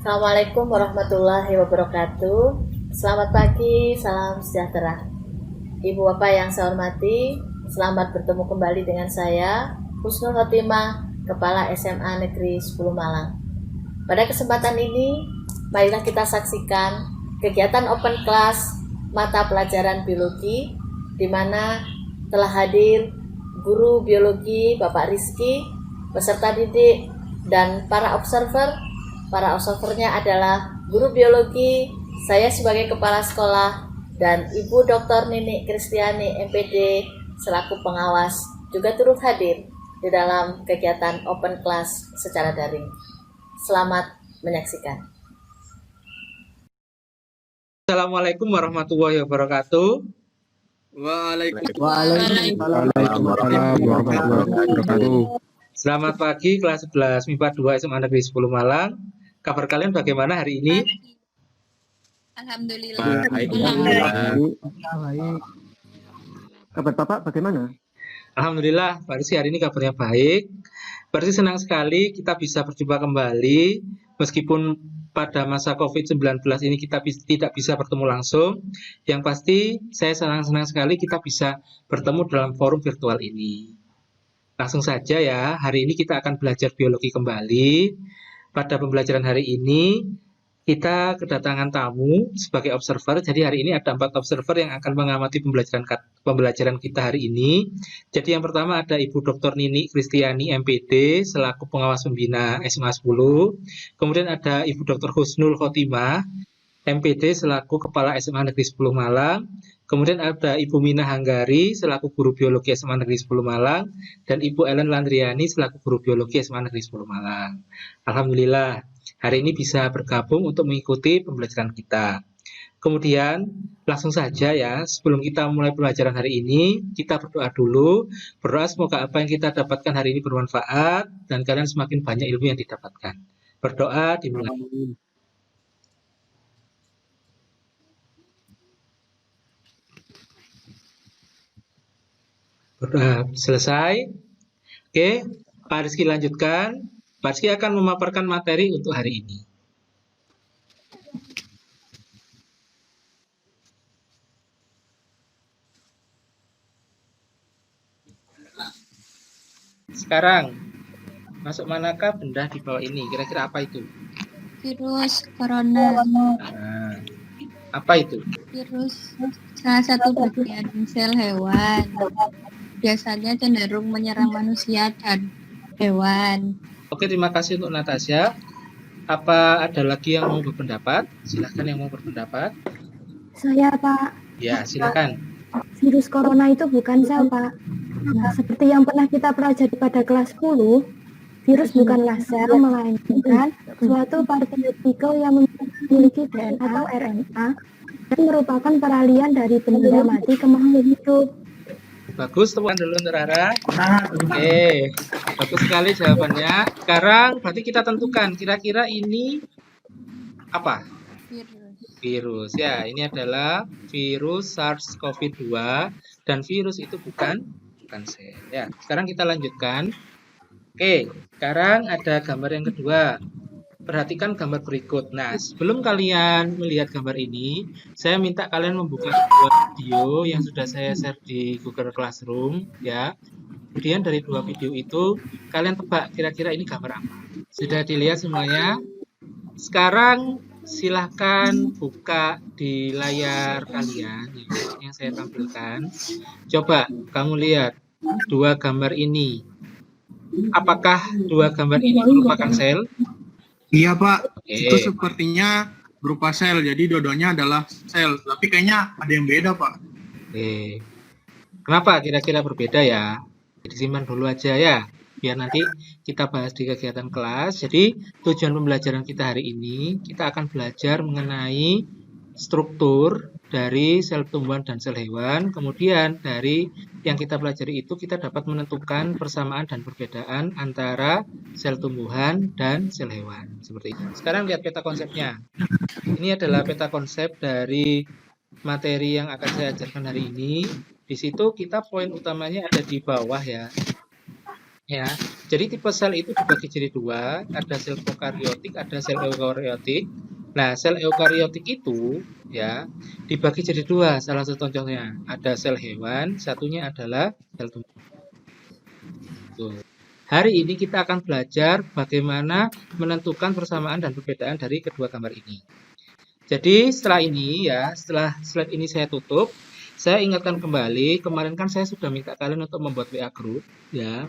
Assalamualaikum warahmatullahi wabarakatuh. Selamat pagi, salam sejahtera. Ibu Bapak yang saya hormati, selamat bertemu kembali dengan saya, Husnul Khotimah, Kepala SMA Negeri 10 Malang. Pada kesempatan ini, marilah kita saksikan kegiatan open class mata pelajaran biologi, di mana telah hadir guru biologi Bapak Rizky, peserta didik, dan para observer. Para observernya adalah guru biologi, saya sebagai kepala sekolah, dan Ibu Dr. Nini Kristiani MPD selaku pengawas juga turut hadir di dalam kegiatan open class secara daring. Selamat menyaksikan. Assalamualaikum warahmatullahi wabarakatuh. Waalaikumsalam warahmatullahi wabarakatuh. Selamat pagi kelas 11 MIPA 2 SMA Negeri 10 Malang. Kabar kalian bagaimana hari ini? Alhamdulillah. Baik. Kabar Bapak bagaimana? Alhamdulillah, Pak Rizky hari ini kabarnya baik. Pak Rizky senang sekali kita bisa berjumpa kembali. Meskipun pada masa COVID-19 ini kita tidak bisa bertemu langsung, yang pasti saya senang sekali kita bisa bertemu dalam forum virtual ini. Langsung saja ya, hari ini kita akan belajar biologi kembali. Pada pembelajaran hari ini, kita kedatangan tamu sebagai observer. Jadi hari ini ada 4 observer yang akan mengamati pembelajaran kita hari ini. Jadi yang pertama ada Ibu Dr. Nini Kristiani MPD selaku pengawas pembina SMA 10. Kemudian ada Ibu Dr. Husnul Khotimah MPD selaku kepala SMA Negeri 10 Malang. Kemudian ada Ibu Mina Hanggari selaku guru biologi SMA Negeri 10 Malang, dan Ibu Ellen Landriani selaku guru biologi SMA Negeri 10 Malang. Alhamdulillah, hari ini bisa bergabung untuk mengikuti pembelajaran kita. Kemudian, langsung saja ya, sebelum kita mulai pembelajaran hari ini, kita berdoa dulu. Berdoa semoga apa yang kita dapatkan hari ini bermanfaat, dan kalian semakin banyak ilmu yang didapatkan. Berdoa dimulai. Berdoa selesai. Oke, Pak Rizky lanjutkan. Pak Rizky akan memaparkan materi untuk hari ini. Sekarang, masuk manakah benda di bawah ini? Kira-kira apa itu? Virus corona. Nah, apa itu? Virus salah satu bagian sel hewan. Biasanya cenderung menyerang manusia dan hewan. Oke, terima kasih untuk Natasha. Apa ada lagi yang mau berpendapat? Silakan yang mau berpendapat. Saya, Pak. Ya, silakan. Virus corona itu bukan sel, Pak. Nah, seperti yang pernah kita pelajari pada kelas 10, virus bukanlah sel, melainkan suatu partikel yang memiliki DNA atau RNA dan merupakan peralihan dari benda mati ke makhluk hidup. Bagus, temukan dulu untuk Rara. Oke, bagus sekali jawabannya. Sekarang berarti kita tentukan kira-kira ini apa? Virus. Ya, ini adalah virus SARS-CoV-2 dan virus itu bukan sel. Ya, sekarang kita lanjutkan. Oke, sekarang ada gambar yang kedua. Perhatikan gambar berikut. Nah, sebelum kalian melihat gambar ini, saya minta kalian membuka sebuah video yang sudah saya share di Google Classroom, ya. Kemudian dari 2 video itu, kalian tebak kira-kira ini gambar apa. Sudah dilihat semuanya? Sekarang silahkan buka di layar kalian yang saya tampilkan. Coba kamu lihat 2 gambar ini. Apakah 2 gambar ini merupakan sel? Iya Pak, Oke. itu sepertinya berupa sel, jadi dua-duanya adalah sel, tapi kayaknya ada yang beda Pak. Oke. Kenapa kira-kira berbeda ya? Disimpan dulu aja ya, biar nanti kita bahas di kegiatan kelas. Jadi tujuan pembelajaran kita hari ini, kita akan belajar mengenai struktur dari sel tumbuhan dan sel hewan. Kemudian dari yang kita pelajari itu kita dapat menentukan persamaan dan perbedaan antara sel tumbuhan dan sel hewan. Seperti itu. Sekarang lihat peta konsepnya. Ini adalah peta konsep dari materi yang akan saya ajarkan hari ini. Di situ kita poin utamanya ada di bawah ya. Ya, Jadi tipe sel itu dibagi jadi dua, ada sel prokaryotik, ada sel eukaryotik. Nah, sel eukaryotik itu ya dibagi jadi dua. Salah satu contohnya ada sel hewan, satunya adalah sel tumbuhan. Tuh. Hari ini kita akan belajar bagaimana menentukan persamaan dan perbedaan dari kedua gambar ini. Jadi setelah ini ya, setelah slide ini saya tutup, saya ingatkan kembali, kemarin kan saya sudah minta kalian untuk membuat WA group ya.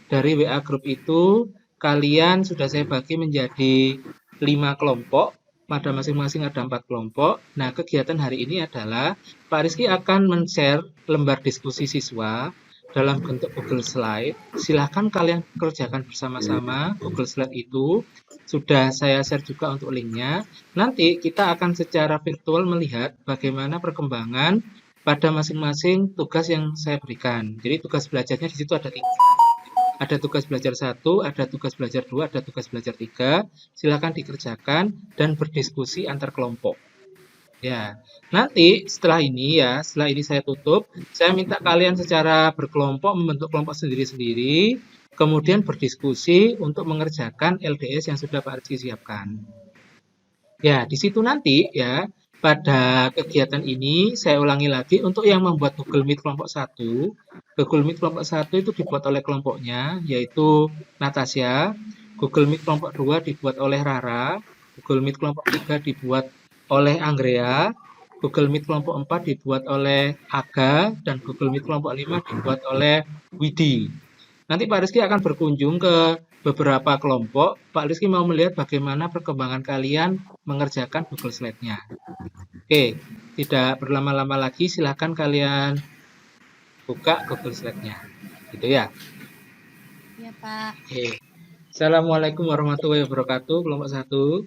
Dari WA group itu kalian sudah saya bagi menjadi 5 kelompok, pada masing-masing ada 4 kelompok. Nah, kegiatan hari ini adalah Pak Rizky akan men-share lembar diskusi siswa dalam bentuk Google Slide. Silahkan kalian kerjakan bersama-sama Google Slide itu. Sudah saya share juga untuk linknya. Nanti kita akan secara virtual melihat bagaimana perkembangan pada masing-masing tugas yang saya berikan. Jadi tugas belajarnya di situ ada 3. Ada tugas belajar 1, ada tugas belajar 2, ada tugas belajar 3. Silakan dikerjakan dan berdiskusi antar kelompok. Ya, nanti setelah ini saya tutup, saya minta kalian secara berkelompok membentuk kelompok sendiri-sendiri, kemudian berdiskusi untuk mengerjakan LDS yang sudah Pak Rizky siapkan. Ya, di situ nanti ya, pada kegiatan ini saya ulangi lagi untuk yang membuat Google Meet kelompok 1. Google Meet kelompok 1 itu dibuat oleh kelompoknya, yaitu Natasha. Google Meet kelompok 2 dibuat oleh Rara. Google Meet kelompok 3 dibuat oleh Angrea, Google Meet kelompok 4 dibuat oleh Aga, dan Google Meet kelompok 5 dibuat oleh Widi. Nanti Pak Rizky akan berkunjung ke beberapa kelompok. Pak Rizky mau melihat bagaimana perkembangan kalian mengerjakan Google Slide-nya. Oke, tidak berlama-lama lagi, silahkan kalian buka Google Slide-nya. Gitu ya. Ya, Pak. Oke. Assalamualaikum warahmatullahi wabarakatuh, kelompok 1.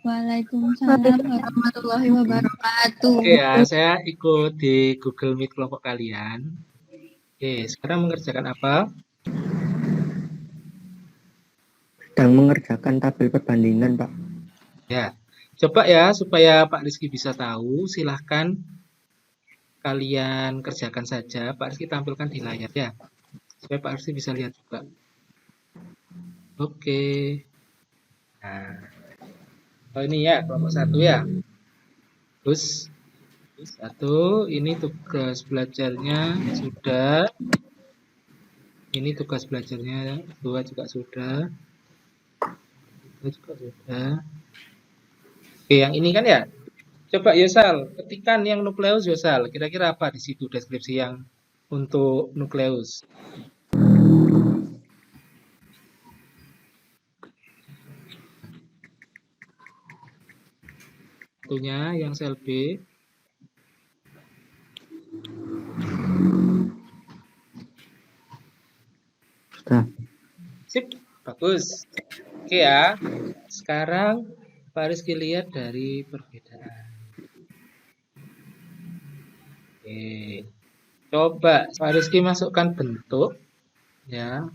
Waalaikumsalam warahmatullahi wabarakatuh. Oke ya, saya ikut di Google Meet kelompok kalian. Oke, sekarang mengerjakan apa? Sedang mengerjakan tabel perbandingan, Pak. Ya, coba ya supaya Pak Rizky bisa tahu, silahkan kalian kerjakan saja. Pak Rizky tampilkan di layar ya, supaya Pak Rizky bisa lihat juga. Oke. Nah, oh ini ya, kelompok 1 ya. Terus 1, ini tugas belajarnya sudah. Ini tugas belajarnya 2 juga sudah. 2 juga sudah. Oke, yang ini kan ya. Coba Yosal, ketikan yang nukleus Yosal. Kira-kira apa di situ deskripsi yang untuk nukleus? Satunya yang sel B. Sudah. Sip, bagus. Oke ya. Sekarang Pak Rizky lihat dari perbedaan. Oke. Coba Pak Rizky masukkan bentuk ya.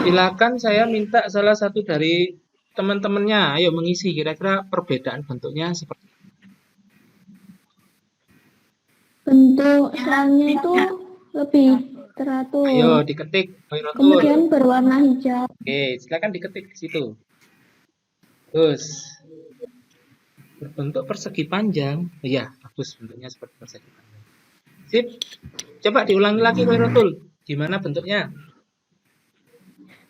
Silakan saya minta salah satu dari teman-temannya, ayo mengisi kira-kira perbedaan bentuknya seperti apa. Bentuk selnya itu lebih teratur. Ayo diketik, Khairatul. Kemudian berwarna hijau. Oke, silakan diketik di situ. Terus berbentuk persegi panjang. Iya, bagus bentuknya seperti persegi panjang. Sip. Coba diulangi lagi Khairatul. Gimana bentuknya?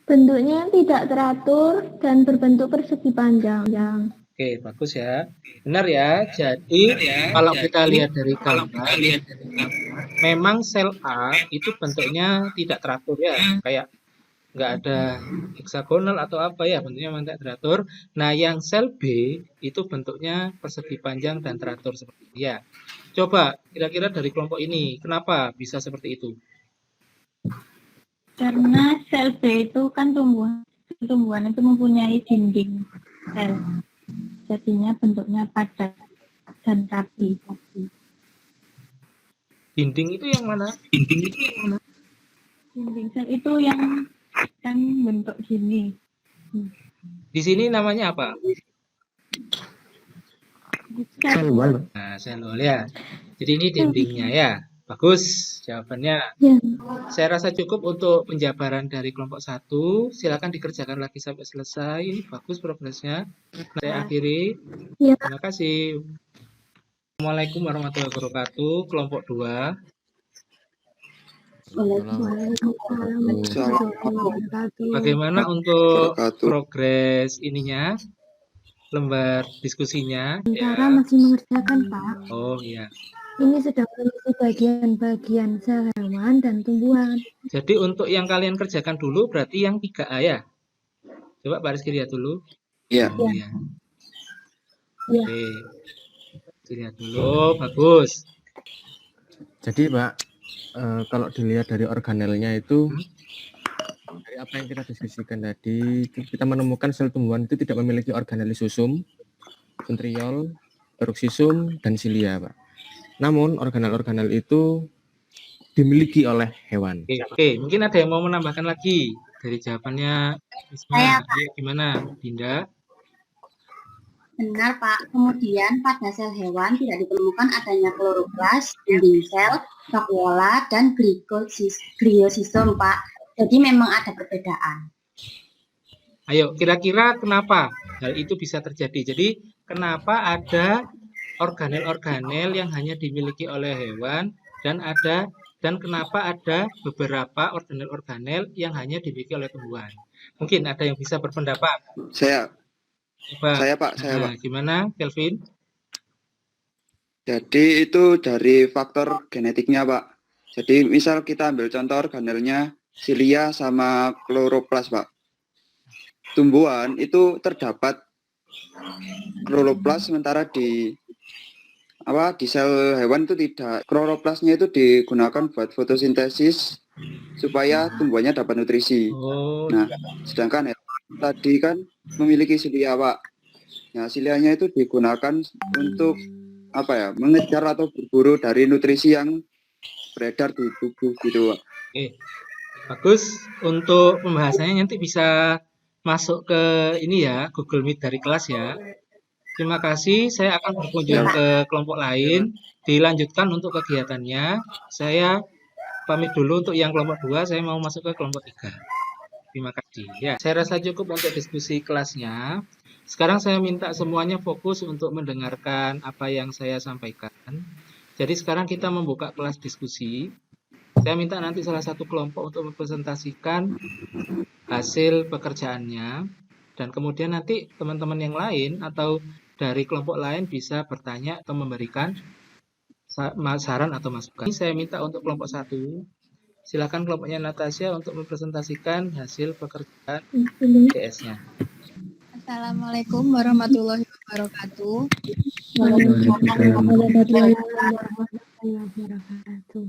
Bentuknya tidak teratur dan berbentuk persegi panjang. Oke, bagus ya. Benar ya. Jadi kalau kita lihat dari gambar, memang sel A itu bentuknya tidak teratur ya, kayak nggak ada heksagonal atau apa ya, bentuknya memang tidak teratur. Nah, yang sel B itu bentuknya persegi panjang dan teratur seperti ini ya. Coba kira-kira dari kelompok ini, kenapa bisa seperti itu? Karena sel B itu kan tumbuhan itu mempunyai dinding sel. Jadinya bentuknya padat dan rapi. Dinding itu yang mana? Dinding sel itu yang bentuk gini. Di sini namanya apa? Sel wall. Nah, sel wall ya. Jadi ini dindingnya ya. Bagus jawabannya. Ya. Saya rasa cukup untuk penjabaran dari kelompok 1. Silakan dikerjakan lagi sampai selesai. Ini bagus progresnya. Saya akhiri. Ya. Terima kasih. Assalamualaikum warahmatullahi wabarakatuh. Kelompok 2. Waalaikumsalam warahmatullahi wabarakatuh. Bagaimana untuk progres ininya? Lembar diskusinya? Sementara masih mengerjakan, Pak. Oh iya. Ini sedang mengisi bagian-bagian sel hewan dan tumbuhan. Jadi untuk yang kalian kerjakan dulu berarti yang 3A ya? Coba Pak Rizky lihat dulu. Iya. Oh, iya. Iya. Oke. Lihat dulu, bagus. Jadi Pak, kalau dilihat dari organelnya itu, dari apa yang kita diskusikan tadi, kita menemukan sel tumbuhan itu tidak memiliki organel lisosum, centriole, peroxisum, dan silia, Pak. Namun organel-organel itu dimiliki oleh hewan. Oke, mungkin ada yang mau menambahkan lagi dari jawabannya Isma. Ayo, gimana, Dinda? Benar, Pak. Kemudian pada sel hewan tidak ditemukan adanya kloroplas, dinding sel, vakuola, dan gliosisum, Pak. Jadi memang ada perbedaan. Ayo, kira-kira kenapa hal itu bisa terjadi? Jadi, kenapa ada organel-organel yang hanya dimiliki oleh hewan dan kenapa ada beberapa organel-organel yang hanya dimiliki oleh tumbuhan? Mungkin ada yang bisa berpendapat. Saya Pak. Pak. Gimana, Kelvin? Jadi itu dari faktor genetiknya, Pak. Jadi misal kita ambil contoh organelnya silia sama kloroplas, Pak. Tumbuhan itu terdapat kloroplas sementara di sel hewan itu tidak. Kloroplasnya itu digunakan buat fotosintesis supaya tumbuhannya dapat nutrisi. Oh. Nah, sedangkan hewan tadi kan memiliki silia, Pak. Nah, silianya itu digunakan untuk mengejar atau berburu dari nutrisi yang beredar di tubuh gitu, Pak. Oke. Bagus. Untuk pembahasannya nanti bisa masuk ke ini ya, Google Meet dari kelas ya. Terima kasih. Saya akan berkunjung ke kelompok lain. Dilanjutkan untuk kegiatannya. Saya pamit dulu untuk yang kelompok 2. Saya mau masuk ke kelompok 3. Terima kasih. Ya, saya rasa cukup untuk diskusi kelasnya. Sekarang saya minta semuanya fokus untuk mendengarkan apa yang saya sampaikan. Jadi sekarang kita membuka kelas diskusi. Saya minta nanti salah satu kelompok untuk mempresentasikan hasil pekerjaannya. Dan kemudian nanti teman-teman yang lain atau dari kelompok lain bisa bertanya atau memberikan saran atau masukan. Saya minta untuk kelompok 1. Silakan kelompoknya Natasha untuk mempresentasikan hasil pekerjaan DS-nya. Assalamualaikum warahmatullahi wabarakatuh. Waalaikumsalam warahmatullahi wabarakatuh.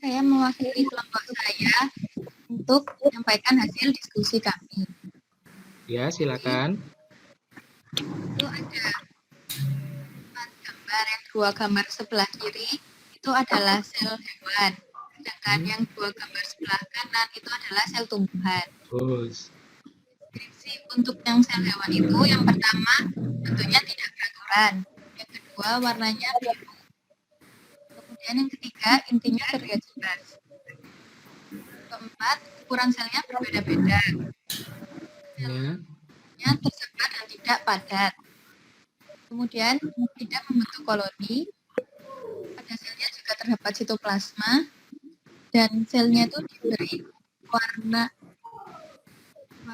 Saya mewakili kelompok saya untuk menyampaikan hasil diskusi kami. Ya, silakan. Itu ada 4 gambar, yang 2 gambar sebelah kiri itu adalah sel hewan. Sedangkan yang 2 gambar sebelah kanan itu adalah sel tumbuhan. Bagus. Deskripsi untuk yang sel hewan itu yang pertama bentuknya tidak beraturan, yang kedua warnanya biru, kemudian yang ketiga intinya terlihat jelas, keempat ukuran selnya berbeda-beda, selnya tersebar dan tidak padat, kemudian tidak membentuk koloni, pada selnya juga terdapat sitoplasma, dan selnya itu diberi warna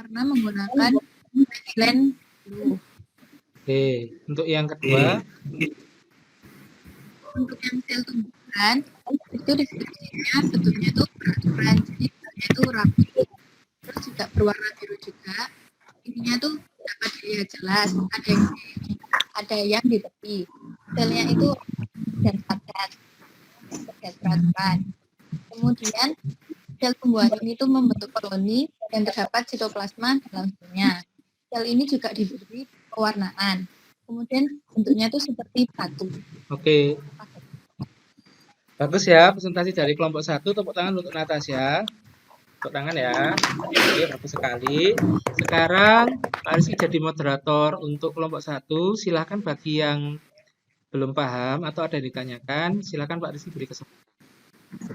menggunakan methylene blue. Oke, untuk yang kedua. Untuk yang sel tumbuhan itu deskripsinya bentuknya itu beraturan, jadi bentuknya itu rapi, terus juga berwarna biru juga. Intinya tuh dapat dilihat jelas, ada yang di tepi. Selnya itu dan padat, beraturan. Kemudian sel tumbuhan ini tuh membentuk koloni dan terdapat sitoplasma dalam selnya. Sel ini juga diberi pewarnaan. Kemudian bentuknya itu seperti batu. Oke. Bagus ya presentasi dari kelompok 1. Tepuk tangan untuk Natasha. Tepuk tangan ya. Oke, bagus sekali. Sekarang Pak Rizky jadi moderator untuk kelompok 1. Silakan bagi yang belum paham atau ada yang ditanyakan, silakan Pak Rizky beri kesempatan.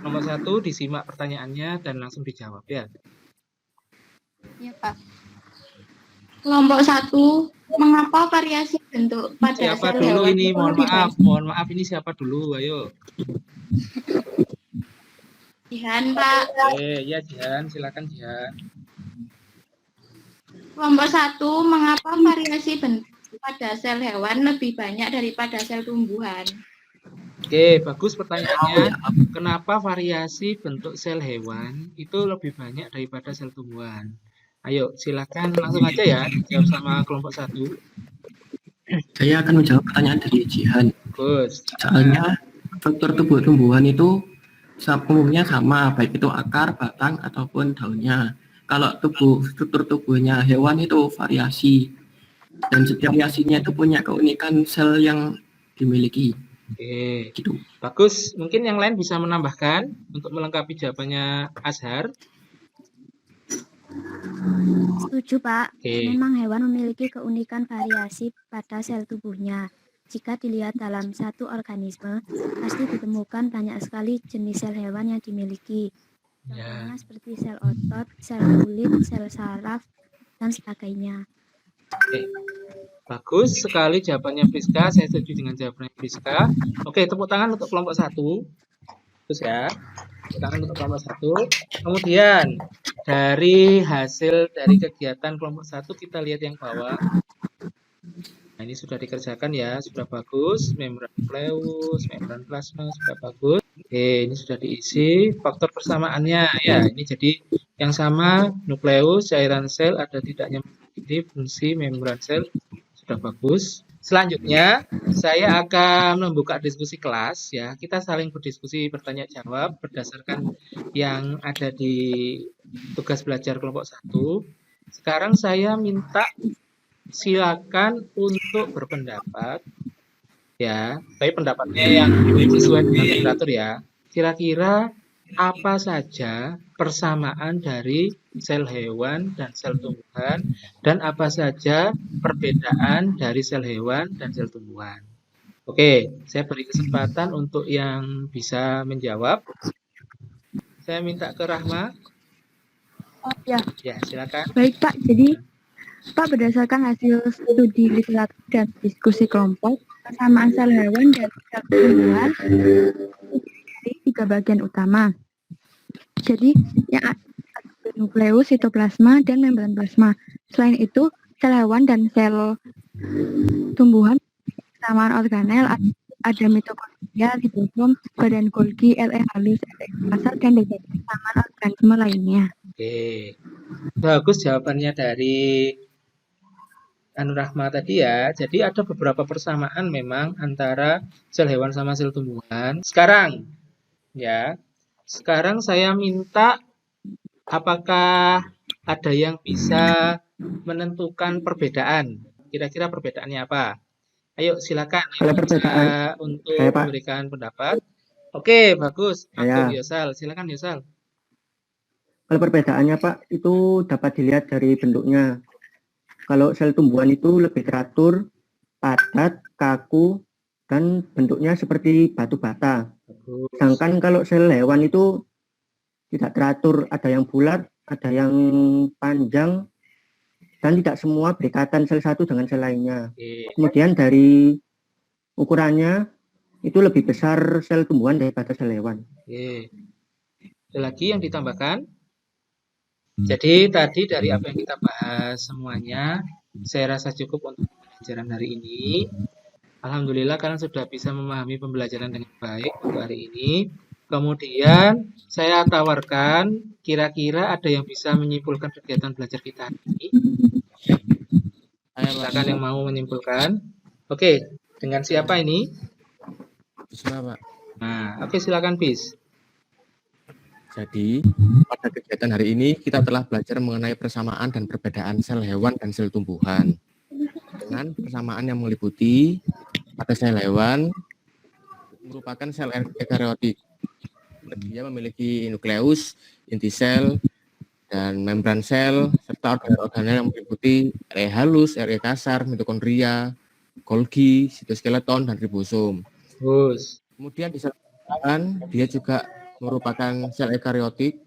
Nomor 1, disimak pertanyaannya dan langsung dijawab ya. Ya, Pak. Kelompok 1, mengapa variasi bentuk pada Siapa sel dulu hewan ini? itu Mohon lebih maaf, banyak? mohon maaf, ini siapa dulu? Ayo. Jihan, Pak. Oke, ya Jihan, silakan Jihan. Kelompok 1, mengapa variasi bentuk pada sel hewan lebih banyak daripada sel tumbuhan? Oke, bagus pertanyaannya. Kenapa variasi bentuk sel hewan itu lebih banyak daripada sel tumbuhan? Ayo, silakan langsung aja ya, jawab sama kelompok 1. Saya akan menjawab pertanyaan dari Jihan. Bagus. Soalnya struktur tubuh tumbuhan itu umumnya sama, baik itu akar, batang, ataupun daunnya. Kalau struktur tubuhnya hewan itu variasi. Dan setiap variasinya itu punya keunikan sel yang dimiliki. Oke, Gitu. bagus. Mungkin yang lain bisa menambahkan untuk melengkapi jawabannya Azhar. Setuju, Pak. Oke. Memang hewan memiliki keunikan variasi pada sel tubuhnya. Jika dilihat dalam satu organisme, pasti ditemukan banyak sekali jenis sel hewan yang dimiliki. Contohnya seperti sel otot, sel kulit, sel saraf, dan sebagainya. Oke. Bagus sekali jawabannya Priska. Saya setuju dengan jawabannya Priska. Oke, tepuk tangan untuk kelompok 1. Terus ya. Tepuk tangan untuk kelompok 1. Kemudian dari hasil dari kegiatan kelompok 1 kita lihat yang bawah. Nah, ini sudah dikerjakan ya, sudah bagus. Membran nukleus, membran plasma sudah bagus. Oke, ini sudah diisi. Faktor persamaannya ya, ini jadi yang sama nukleus, cairan sel ada tidaknya ini fungsi membran sel sudah bagus. Selanjutnya, saya akan membuka diskusi kelas ya. Kita saling berdiskusi bertanya jawab berdasarkan yang ada di tugas belajar kelompok 1. Sekarang saya minta silakan untuk berpendapat ya, tapi pendapatnya yang sesuai dengan literatur ya. Kira-kira apa saja persamaan dari sel hewan dan sel tumbuhan dan apa saja perbedaan dari sel hewan dan sel tumbuhan. Oke, saya beri kesempatan untuk yang bisa menjawab. Saya minta ke Rahma. Oh ya, Ya, silakan. baik Pak. Jadi Pak, berdasarkan hasil studi literatur dan diskusi kelompok, persamaan sel hewan dan sel tumbuhan dari 3 bagian utama. Jadi, yang ada nukleus, sitoplasma, dan membran plasma. Selain itu, sel hewan dan sel tumbuhan persamaan organel ada mitokondria, ribosom, badan Golgi, RNA halus, RNA kasar, dan beberapa persamaan organisme lainnya. Oke, bagus jawabannya dari Anu Rahma tadi ya. Jadi ada beberapa persamaan memang antara sel hewan sama sel tumbuhan. Sekarang ya. Sekarang saya minta apakah ada yang bisa menentukan perbedaan? Kira-kira perbedaannya apa? Ayo silakan Kalau perbedaan untuk saya, Pak. memberikan pendapat. Oke, bagus. Saya. Langsung Yosal, silakan Yosal. Kalau perbedaannya Pak, itu dapat dilihat dari bentuknya. Kalau sel tumbuhan itu lebih teratur, padat, kaku, dan bentuknya seperti batu bata. Bagus. Sedangkan kalau sel hewan itu tidak teratur, ada yang bulat, ada yang panjang, dan tidak semua berikatan sel satu dengan sel lainnya. Oke. Kemudian dari ukurannya itu lebih besar sel tumbuhan daripada sel hewan. Oke. Ada lagi yang ditambahkan? Jadi tadi dari apa yang kita bahas semuanya, saya rasa cukup untuk pembelajaran hari ini. Alhamdulillah kalian sudah bisa memahami pembelajaran dengan baik untuk hari ini. Kemudian saya tawarkan kira-kira ada yang bisa menyimpulkan kegiatan belajar kita hari ini. Silakan yang mau menyimpulkan. Oke, dengan siapa ini? Bisma, Pak. Nah, oke silakan Bis. Jadi, pada kegiatan hari ini kita telah belajar mengenai persamaan dan perbedaan sel hewan dan sel tumbuhan. Dengan persamaan yang meliputi pada sel hewan merupakan sel eukariotik. Dia memiliki nukleus, inti sel, dan membran sel, serta organel yang meliputi RNA halus, RNA kasar, mitokondria, Golgi, sitoskeleton, dan ribosom. Bagus. Kemudian di sel permukaan, dia juga merupakan sel eukariotik.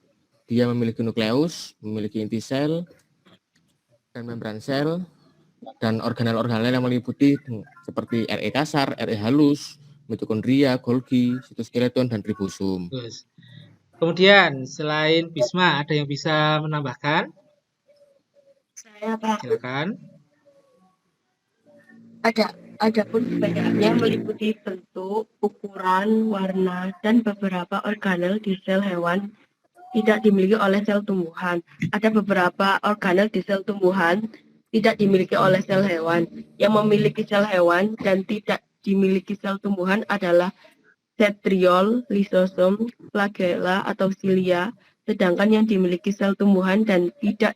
Dia memiliki nukleus, memiliki inti sel, dan membran sel, dan organel-organel yang meliputi seperti RE kasar, RE halus, mitokondria, Golgi, sitoskeleton, dan ribosom. Bagus. Kemudian selain Bisma ada yang bisa menambahkan? Saya Pak, Silakan. ada pun kebanyakannya meliputi bentuk, ukuran, warna, dan beberapa organel di sel hewan tidak dimiliki oleh sel tumbuhan. Ada beberapa organel di sel tumbuhan tidak dimiliki oleh sel hewan. Yang memiliki sel hewan dan tidak dimiliki sel tumbuhan adalah setriol, lisosom, flagella atau silia, sedangkan yang dimiliki sel tumbuhan dan tidak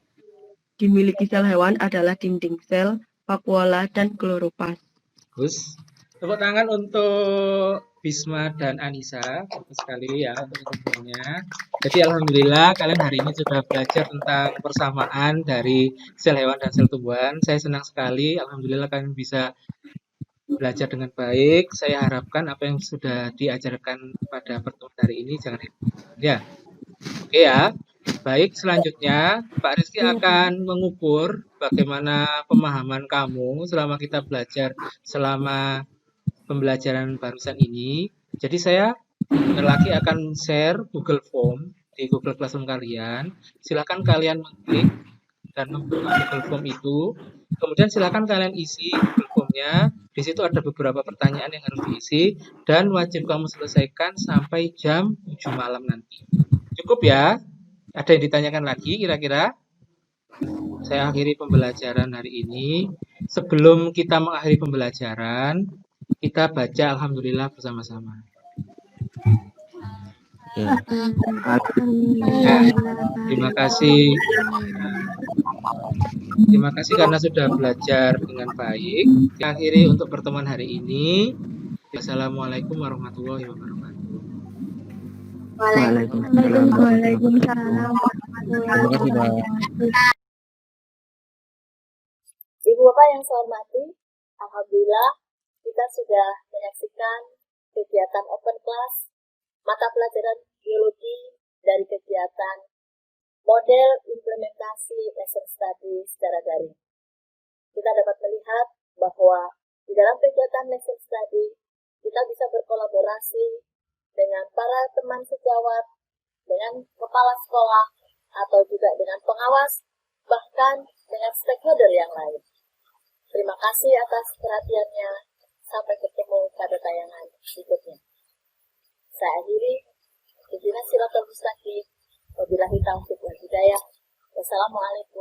dimiliki sel hewan adalah dinding sel, vakuola, dan kloroplast. Bagus. Tepuk tangan untuk Bisma dan Anissa. Bagus sekali ya untuk semuanya. Jadi alhamdulillah kalian hari ini sudah belajar tentang persamaan dari sel hewan dan sel tumbuhan. Saya senang sekali. Alhamdulillah kalian bisa belajar dengan baik. Saya harapkan apa yang sudah diajarkan pada pertemuan hari ini jangan ya. Oke ya. Baik, selanjutnya Pak Rizky akan mengukur bagaimana pemahaman kamu selama kita belajar selama pembelajaran barusan ini. Jadi saya lagi akan share Google Form di Google Classroom kalian. Silakan kalian mengklik dan membuka Google Form itu. Kemudian silakan kalian isi Google Form-nya. Di situ ada beberapa pertanyaan yang harus diisi dan wajib kamu selesaikan sampai jam 7 malam nanti. Cukup ya? Ada yang ditanyakan lagi kira-kira? Saya akhiri pembelajaran hari ini. Sebelum kita mengakhiri pembelajaran, kita baca Alhamdulillah bersama-sama. Ya. Terima kasih. Terima kasih karena sudah belajar dengan baik. Kita akhiri untuk pertemuan hari ini. Assalamualaikum warahmatullahi wabarakatuh. Waalaikumsalam. Terima kasih, Pak. Ibu Bapak yang saya hormati, alhamdulillah kita sudah menyaksikan kegiatan open class mata pelajaran biologi dari kegiatan model implementasi lesson study secara daring. Kita dapat melihat bahwa di dalam kegiatan lesson study kita bisa berkolaborasi dengan para teman sejawat, dengan kepala sekolah, atau juga dengan pengawas, bahkan dengan stakeholder yang lain. Terima kasih atas perhatiannya. Sampai ketemu pada tayangan berikutnya. Saya akhiri. Ihdinas siratal mustaqim. Wabillahi taufiq wal hidayah. Wassalamualaikum.